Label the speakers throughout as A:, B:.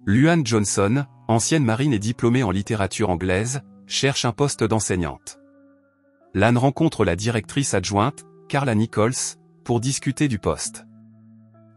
A: Luann Johnson, ancienne marine et diplômée en littérature anglaise, cherche un poste d'enseignante. Lan rencontre la directrice adjointe, Carla Nichols, pour discuter du poste.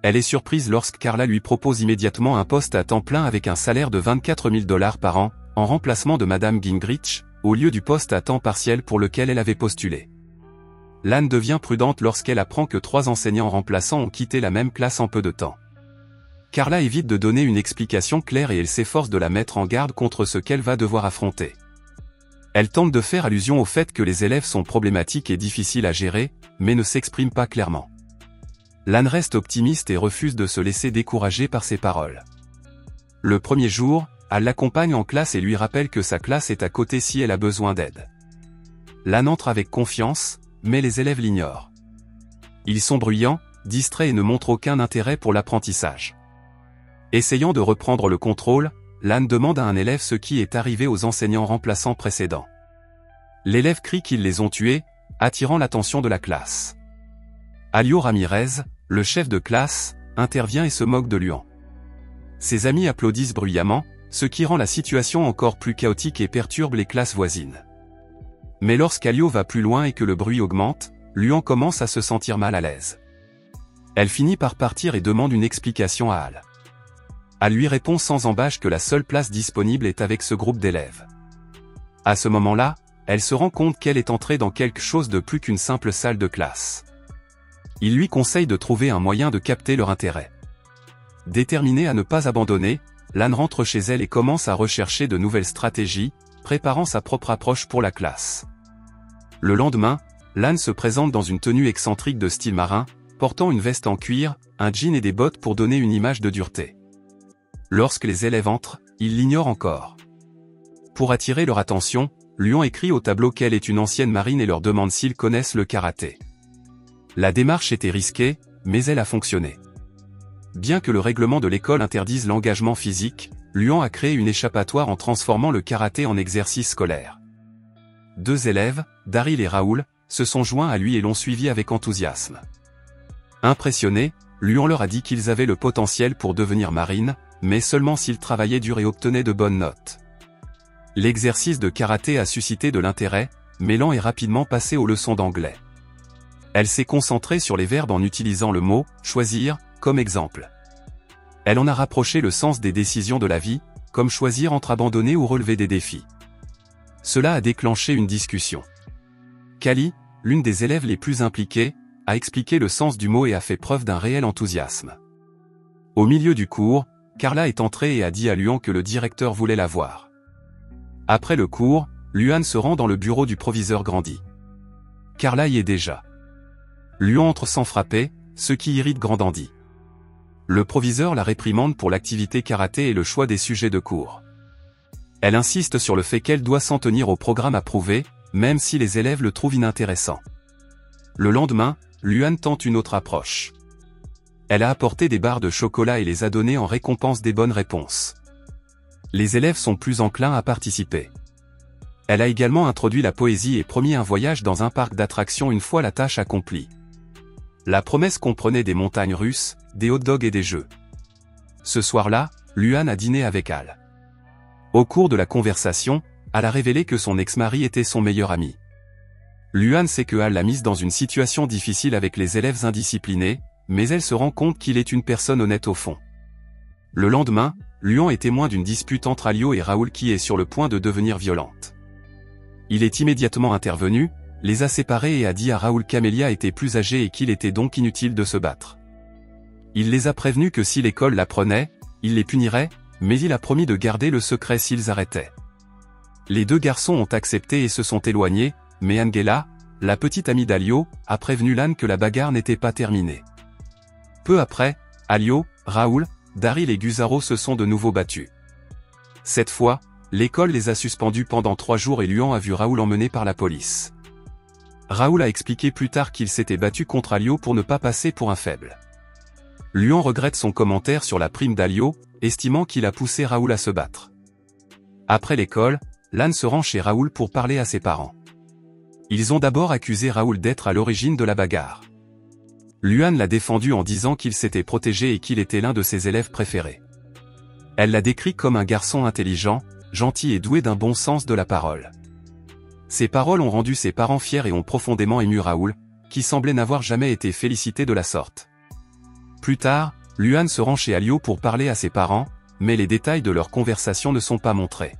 A: Elle est surprise lorsque Carla lui propose immédiatement un poste à temps plein avec un salaire de 24 000 $ par an, en remplacement de Madame Gingrich, au lieu du poste à temps partiel pour lequel elle avait postulé. Lan devient prudente lorsqu'elle apprend que 3 enseignants remplaçants ont quitté la même classe en peu de temps. Carla évite de donner une explication claire et elle s'efforce de la mettre en garde contre ce qu'elle va devoir affronter. Elle tente de faire allusion au fait que les élèves sont problématiques et difficiles à gérer, mais ne s'exprime pas clairement. Lan reste optimiste et refuse de se laisser décourager par ses paroles. Le premier jour, elle l'accompagne en classe et lui rappelle que sa classe est à côté si elle a besoin d'aide. Lan entre avec confiance, mais les élèves l'ignorent. Ils sont bruyants, distraits et ne montrent aucun intérêt pour l'apprentissage. Essayant de reprendre le contrôle, Lan demande à un élève ce qui est arrivé aux enseignants remplaçants précédents. L'élève crie qu'ils les ont tués, attirant l'attention de la classe. Alio Ramirez, le chef de classe, intervient et se moque de Luan. Ses amis applaudissent bruyamment, ce qui rend la situation encore plus chaotique et perturbe les classes voisines. Mais lorsqu'Alio va plus loin et que le bruit augmente, Luan commence à se sentir mal à l'aise. Elle finit par partir et demande une explication à Al. Al lui répond sans embâche que la seule place disponible est avec ce groupe d'élèves. À ce moment-là, elle se rend compte qu'elle est entrée dans quelque chose de plus qu'une simple salle de classe. Il lui conseille de trouver un moyen de capter leur intérêt. Déterminée à ne pas abandonner, Lan rentre chez elle et commence à rechercher de nouvelles stratégies, préparant sa propre approche pour la classe. Le lendemain, Lan se présente dans une tenue excentrique de style marin, portant une veste en cuir, un jean et des bottes pour donner une image de dureté. Lorsque les élèves entrent, ils l'ignorent encore. Pour attirer leur attention, Luan écrit au tableau qu'elle est une ancienne marine et leur demande s'ils connaissent le karaté. La démarche était risquée, mais elle a fonctionné. Bien que le règlement de l'école interdise l'engagement physique, Luan a créé une échappatoire en transformant le karaté en exercice scolaire. 2 élèves, Daryl et Raoul, se sont joints à lui et l'ont suivi avec enthousiasme. Impressionnés, Luan leur a dit qu'ils avaient le potentiel pour devenir marines, mais seulement s'ils travaillaient dur et obtenaient de bonnes notes. L'exercice de karaté a suscité de l'intérêt, mais Lan est rapidement passé aux leçons d'anglais. Elle s'est concentrée sur les verbes en utilisant le mot « choisir » comme exemple. Elle en a rapproché le sens des décisions de la vie, comme choisir entre abandonner ou relever des défis. Cela a déclenché une discussion. Kali, l'une des élèves les plus impliquées, a expliqué le sens du mot et a fait preuve d'un réel enthousiasme. Au milieu du cours, Carla est entrée et a dit à Luan que le directeur voulait la voir. Après le cours, Luan se rend dans le bureau du proviseur Grandi. Carla y est déjà. Luan entre sans frapper, ce qui irrite Grandi. Le proviseur la réprimande pour l'activité karaté et le choix des sujets de cours. Elle insiste sur le fait qu'elle doit s'en tenir au programme approuvé, même si les élèves le trouvent inintéressant. Le lendemain, Luan tente une autre approche. Elle a apporté des barres de chocolat et les a données en récompense des bonnes réponses. Les élèves sont plus enclins à participer. Elle a également introduit la poésie et promis un voyage dans un parc d'attractions une fois la tâche accomplie. La promesse comprenait des montagnes russes, des hot-dogs et des jeux. Ce soir-là, Luan a dîné avec Al. Au cours de la conversation, Al a révélé que son ex-mari était son meilleur ami. Luan sait que Al l'a mise dans une situation difficile avec les élèves indisciplinés, mais elle se rend compte qu'il est une personne honnête au fond. Le lendemain, Luan est témoin d'une dispute entre Alio et Raoul qui est sur le point de devenir violente. Il est immédiatement intervenu, les a séparés et a dit à Raoul qu'Amelia était plus âgée et qu'il était donc inutile de se battre. Il les a prévenus que si l'école l'apprenait, il les punirait, mais il a promis de garder le secret s'ils arrêtaient. Les 2 garçons ont accepté et se sont éloignés, mais Angela, la petite amie d'Alio, a prévenu Lan que la bagarre n'était pas terminée. Peu après, Alio, Raoul, Daryl et Guzaro se sont de nouveau battus. Cette fois, l'école les a suspendus pendant 3 jours et Luan a vu Raoul emmené par la police. Raoul a expliqué plus tard qu'il s'était battu contre Alio pour ne pas passer pour un faible. Luan regrette son commentaire sur la prime d'Alio, estimant qu'il a poussé Raoul à se battre. Après l'école, Lan se rend chez Raoul pour parler à ses parents. Ils ont d'abord accusé Raoul d'être à l'origine de la bagarre. Luan l'a défendu en disant qu'il s'était protégé et qu'il était l'un de ses élèves préférés. Elle l'a décrit comme un garçon intelligent, gentil et doué d'un bon sens de la parole. Ces paroles ont rendu ses parents fiers et ont profondément ému Raoul, qui semblait n'avoir jamais été félicité de la sorte. Plus tard, Luan se rend chez Alio pour parler à ses parents, mais les détails de leur conversation ne sont pas montrés.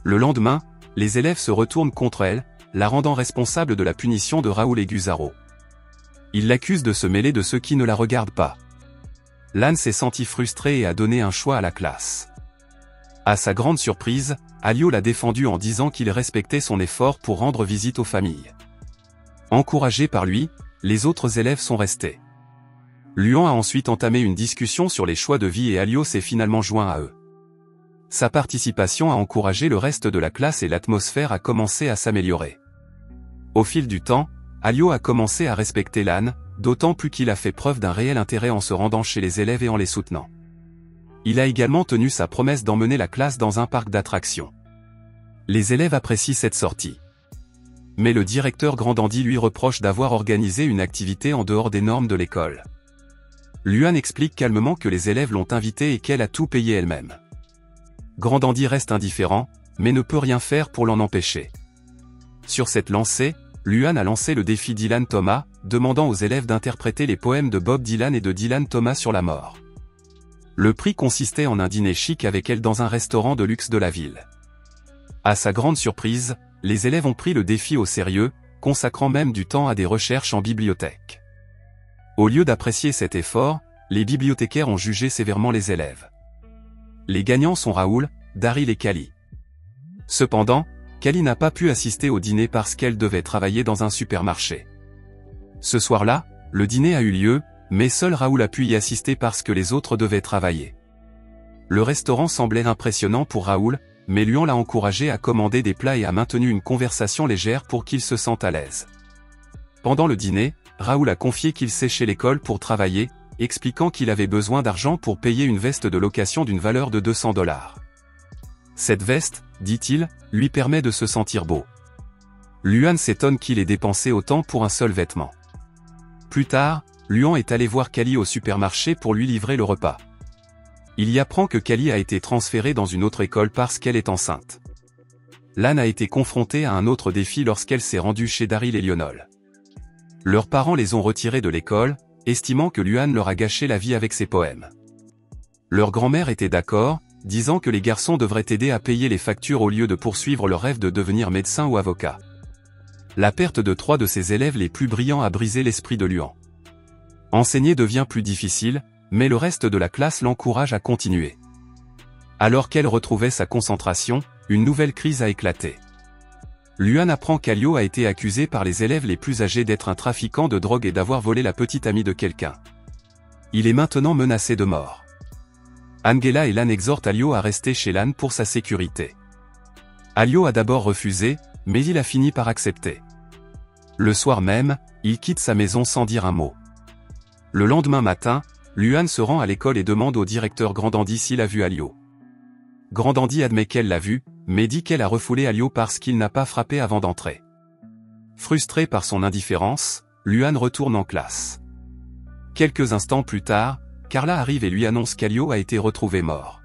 A: Le lendemain, les élèves se retournent contre elle, la rendant responsable de la punition de Raoul et Guzaro. Ils l'accusent de se mêler de ceux qui ne la regardent pas. Lan s'est senti frustré et a donné un choix à la classe. À sa grande surprise, Alio l'a défendu en disant qu'il respectait son effort pour rendre visite aux familles. Encouragés par lui, les autres élèves sont restés. Luan a ensuite entamé une discussion sur les choix de vie et Alio s'est finalement joint à eux. Sa participation a encouragé le reste de la classe et l'atmosphère a commencé à s'améliorer. Au fil du temps, Alio a commencé à respecter Lan, d'autant plus qu'il a fait preuve d'un réel intérêt en se rendant chez les élèves et en les soutenant. Il a également tenu sa promesse d'emmener la classe dans un parc d'attractions. Les élèves apprécient cette sortie. Mais le directeur Grandandi lui reproche d'avoir organisé une activité en dehors des normes de l'école. Luan explique calmement que les élèves l'ont invitée et qu'elle a tout payé elle-même. Grandandi reste indifférent, mais ne peut rien faire pour l'en empêcher. Sur cette lancée, Luan a lancé le défi Dylan Thomas, demandant aux élèves d'interpréter les poèmes de Bob Dylan et de Dylan Thomas sur la mort. Le prix consistait en un dîner chic avec elle dans un restaurant de luxe de la ville. À sa grande surprise, les élèves ont pris le défi au sérieux, consacrant même du temps à des recherches en bibliothèque. Au lieu d'apprécier cet effort, les bibliothécaires ont jugé sévèrement les élèves. Les gagnants sont Raoul, Daryl et Kali. Cependant, Kali n'a pas pu assister au dîner parce qu'elle devait travailler dans un supermarché. Ce soir-là, le dîner a eu lieu, mais seul Raoul a pu y assister parce que les autres devaient travailler. Le restaurant semblait impressionnant pour Raoul, mais Luan l'a encouragé à commander des plats et a maintenu une conversation légère pour qu'il se sente à l'aise. Pendant le dîner, Raoul a confié qu'il séchait l'école pour travailler, expliquant qu'il avait besoin d'argent pour payer une veste de location d'une valeur de $200. Cette veste, dit-il, lui permet de se sentir beau. Luan s'étonne qu'il ait dépensé autant pour un seul vêtement. Plus tard, Luan est allé voir Kali au supermarché pour lui livrer le repas. Il y apprend que Kali a été transférée dans une autre école parce qu'elle est enceinte. Lan a été confrontée à un autre défi lorsqu'elle s'est rendue chez Daryl et Lionel. Leurs parents les ont retirés de l'école, estimant que Luan leur a gâché la vie avec ses poèmes. Leur grand-mère était d'accord, disant que les garçons devraient aider à payer les factures au lieu de poursuivre leur rêve de devenir médecin ou avocat. La perte de 3 de ses élèves les plus brillants a brisé l'esprit de Luan. Enseigner devient plus difficile, mais le reste de la classe l'encourage à continuer. Alors qu'elle retrouvait sa concentration, une nouvelle crise a éclaté. Luan apprend qu'Alio a été accusé par les élèves les plus âgés d'être un trafiquant de drogue et d'avoir volé la petite amie de quelqu'un. Il est maintenant menacé de mort. Angela et Lan exhortent Alio à rester chez Lan pour sa sécurité. Alio a d'abord refusé, mais il a fini par accepter. Le soir même, il quitte sa maison sans dire un mot. Le lendemain matin, Luan se rend à l'école et demande au directeur Grandandi s'il a vu Alio. Grandandi admet qu'elle l'a vu, mais dit qu'elle a refoulé Alio parce qu'il n'a pas frappé avant d'entrer. Frustré par son indifférence, Luan retourne en classe. Quelques instants plus tard, Carla arrive et lui annonce qu'Alio a été retrouvé mort.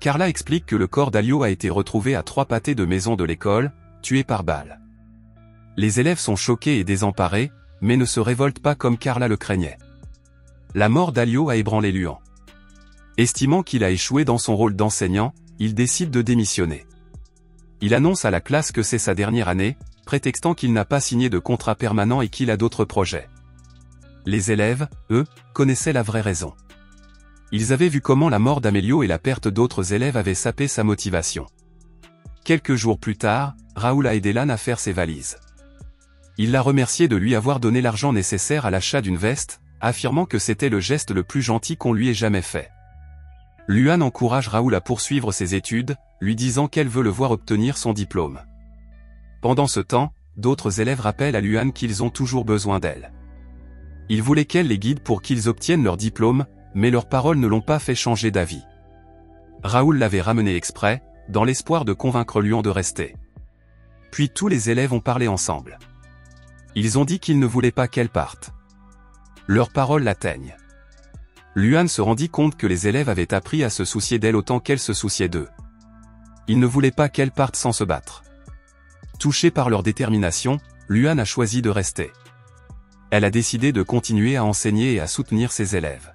A: Carla explique que le corps d'Alio a été retrouvé à 3 pâtés de maison de l'école, tué par balle. Les élèves sont choqués et désemparés, mais ne se révoltent pas comme Carla le craignait. La mort d'Alio a ébranlé Luan. Estimant qu'il a échoué dans son rôle d'enseignant, il décide de démissionner. Il annonce à la classe que c'est sa dernière année, prétextant qu'il n'a pas signé de contrat permanent et qu'il a d'autres projets. Les élèves, eux, connaissaient la vraie raison. Ils avaient vu comment la mort d'Amélio et la perte d'autres élèves avaient sapé sa motivation. Quelques jours plus tard, Raoul a aidé Lan à faire ses valises. Il l'a remercié de lui avoir donné l'argent nécessaire à l'achat d'une veste, affirmant que c'était le geste le plus gentil qu'on lui ait jamais fait. Luan encourage Raoul à poursuivre ses études, lui disant qu'elle veut le voir obtenir son diplôme. Pendant ce temps, d'autres élèves rappellent à Luan qu'ils ont toujours besoin d'elle. Ils voulaient qu'elle les guide pour qu'ils obtiennent leur diplôme, mais leurs paroles ne l'ont pas fait changer d'avis. Raoul l'avait ramené exprès, dans l'espoir de convaincre Luan de rester. Puis tous les élèves ont parlé ensemble. Ils ont dit qu'ils ne voulaient pas qu'elle parte. Leurs paroles l'atteignent. Luan se rendit compte que les élèves avaient appris à se soucier d'elle autant qu'elle se souciait d'eux. Ils ne voulaient pas qu'elle parte sans se battre. Touchée par leur détermination, Luan a choisi de rester. Elle a décidé de continuer à enseigner et à soutenir ses élèves.